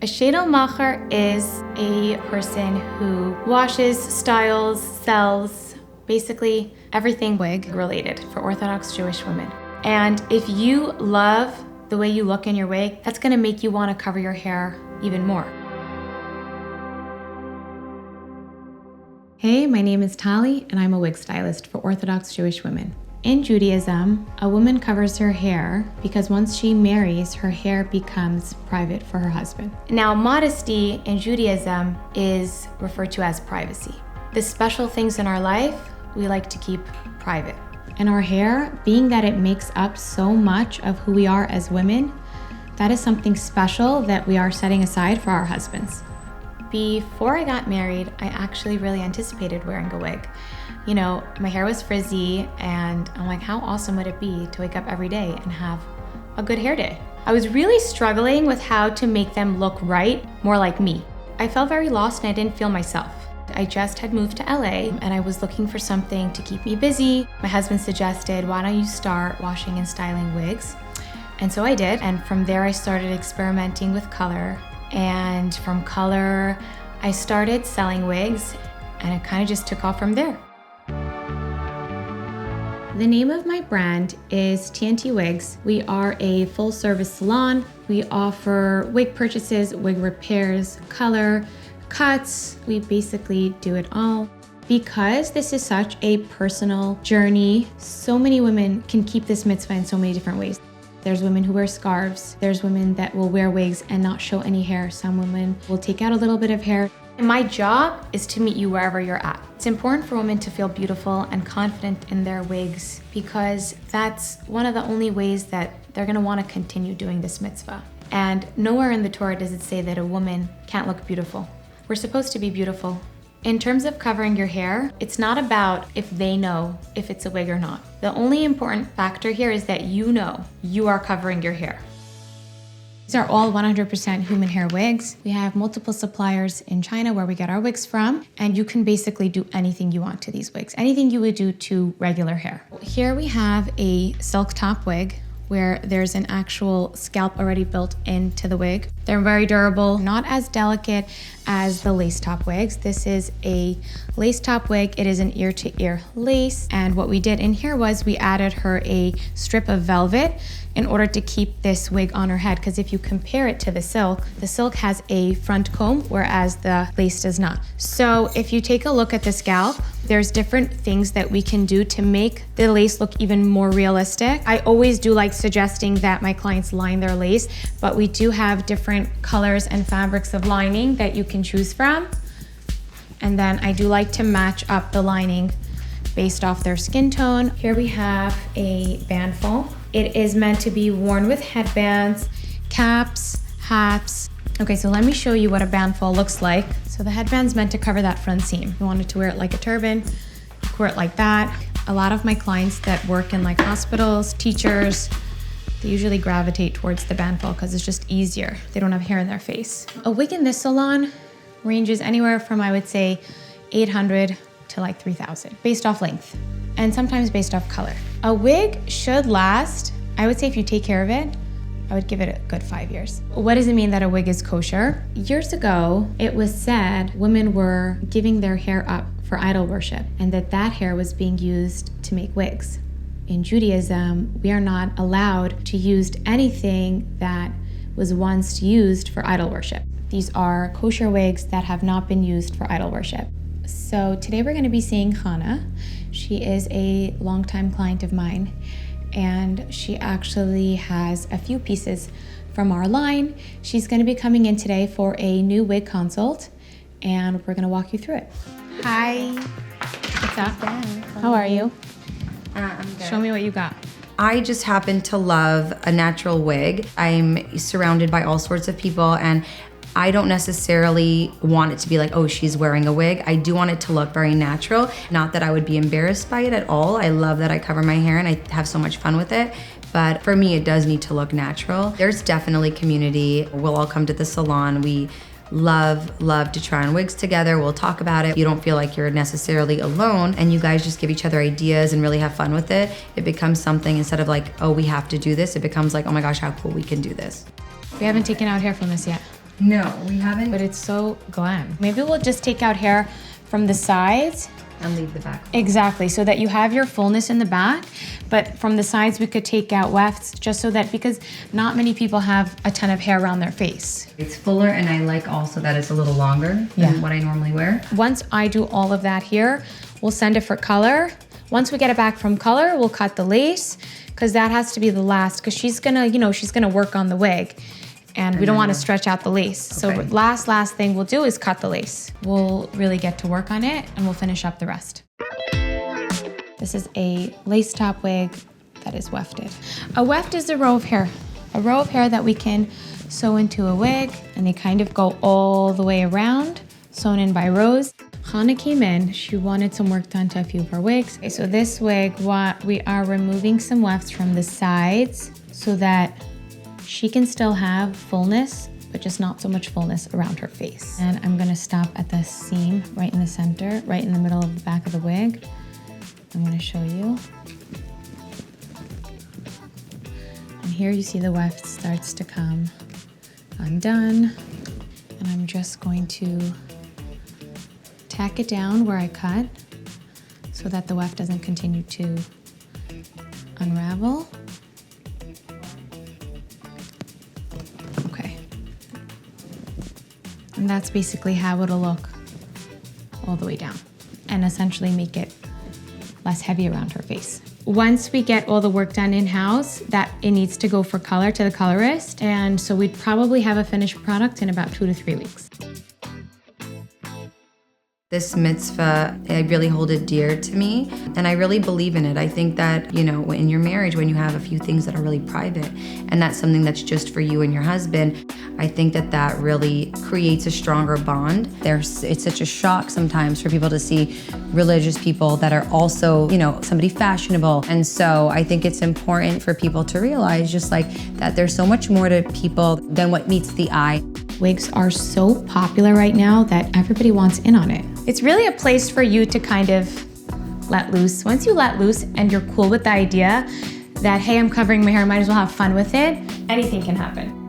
A shadel macher is a person who washes, styles, sells, basically everything wig related for Orthodox Jewish women. And if you love the way you look in your wig, that's gonna make you wanna cover your hair even more. Hey, my name is Tallie, and I'm a wig stylist for Orthodox Jewish women. In Judaism, a woman covers her hair because once she marries, her hair becomes private for her husband. Now, modesty in Judaism is referred to as privacy. The special things in our life, we like to keep private. And our hair, being that it makes up so much of who we are as women, that is something special that we are setting aside for our husbands. Before I got married, I actually really anticipated wearing a wig. You know, my hair was frizzy, and I'm like, how awesome would it be to wake up every day and have a good hair day? I was really struggling with how to make them look right, more like me. I felt very lost and I didn't feel myself. I just had moved to LA and I was looking for something to keep me busy. My husband suggested, why don't you start washing and styling wigs? And so I did, and from there I started experimenting with color. And from color, I started selling wigs, and it kind of just took off from there. The name of my brand is TNT Wigs. We are a full service salon. We offer wig purchases, wig repairs, color, cuts. We basically do it all. Because this is such a personal journey, so many women can keep this mitzvah in so many different ways. There's women who wear scarves. There's women that will wear wigs and not show any hair. Some women will take out a little bit of hair. And my job is to meet you wherever you're at. It's important for women to feel beautiful and confident in their wigs because that's one of the only ways that they're gonna wanna continue doing this mitzvah. And nowhere in the Torah does it say that a woman can't look beautiful. We're supposed to be beautiful. In terms of covering your hair, it's not about if they know if it's a wig or not. The only important factor here is that you know you are covering your hair. These are all 100% human hair wigs. We have multiple suppliers in China where we get our wigs from, and you can basically do anything you want to these wigs, anything you would do to regular hair. Here we have a silk top wig where there's an actual scalp already built into the wig. They're very durable, not as delicate as the lace top wigs. This is a lace top wig. It is an ear to ear lace. And what we did in here was we added her a strip of velvet in order to keep this wig on her head. Because if you compare it to the silk has a front comb, whereas the lace does not. So if you take a look at the scalp, there's different things that we can do to make the lace look even more realistic. I always do like suggesting that my clients line their lace, but we do have different colors and fabrics of lining that you can choose from. And then I do like to match up the lining based off their skin tone. Here we have a bandful. It is meant to be worn with headbands, caps, hats. Okay, so let me show you what a bandful looks like. So the headband's meant to cover that front seam. You wanted to wear it like a turban, you can wear it like that. A lot of my clients that work in like hospitals, teachers, they usually gravitate towards the bandful because it's just easier. They don't have hair in their face. A wig in this salon ranges anywhere from, I would say, 800 to like 3,000, based off length, and sometimes based off color. A wig should last, I would say if you take care of it, I would give it a good 5 years. What does it mean that a wig is kosher? Years ago, it was said women were giving their hair up for idol worship and that hair was being used to make wigs. In Judaism, we are not allowed to use anything that was once used for idol worship. These are kosher wigs that have not been used for idol worship. So today we're going to be seeing Chana. She is a longtime client of mine, and she actually has a few pieces from our line. She's going to be coming in today for a new wig consult, and we're going to walk you through it. Hi. What's up? How are you? I'm good. Show me what you got. I just happen to love a natural wig. I'm surrounded by all sorts of people, and I don't necessarily want it to be like, oh, she's wearing a wig. I do want it to look very natural. Not that I would be embarrassed by it at all. I love that I cover my hair and I have so much fun with it. But for me, it does need to look natural. There's definitely community. We'll all come to the salon. We love to try on wigs together. We'll talk about it. You don't feel like you're necessarily alone, and you guys just give each other ideas and really have fun with it. It becomes something, instead of like, oh, we have to do this, it becomes like, oh my gosh, how cool we can do this. We haven't taken out hair from this yet. No, we haven't. But it's so glam. Maybe we'll just take out hair from the sides. And leave the back. Exactly, so that you have your fullness in the back, but from the sides we could take out wefts just so that, because not many people have a ton of hair around their face. It's fuller, and I like also that it's a little longer than what I normally wear. Once I do all of that here, we'll send it for color. Once we get it back from color, we'll cut the lace, because that has to be the last, because she's gonna, she's gonna work on the wig. And we don't want to stretch out the lace. Okay. So last thing we'll do is cut the lace. We'll really get to work on it and we'll finish up the rest. This is a lace top wig that is wefted. A weft is a row of hair. A row of hair that we can sew into a wig, and they kind of go all the way around, sewn in by rows. Chana came in, she wanted some work done to a few of her wigs. Okay, so this wig, we are removing some wefts from the sides so that she can still have fullness, but just not so much fullness around her face. And I'm gonna stop at the seam right in the center, right in the middle of the back of the wig. I'm gonna show you. And here you see the weft starts to come undone. And I'm just going to tack it down where I cut so that the weft doesn't continue to unravel. And that's basically how it'll look all the way down, and essentially make it less heavy around her face. Once we get all the work done in-house, that it needs to go for color to the colorist, and so we'd probably have a finished product in about 2 to 3 weeks. This mitzvah, I really hold it dear to me, and I really believe in it. I think that, in your marriage, when you have a few things that are really private, and that's something that's just for you and your husband, I think that that really creates a stronger bond. It's such a shock sometimes for people to see religious people that are also, somebody fashionable. And so I think it's important for people to realize just like that there's so much more to people than what meets the eye. Wigs are so popular right now that everybody wants in on it. It's really a place for you to kind of let loose. Once you let loose and you're cool with the idea that, hey, I'm covering my hair, might as well have fun with it, anything can happen.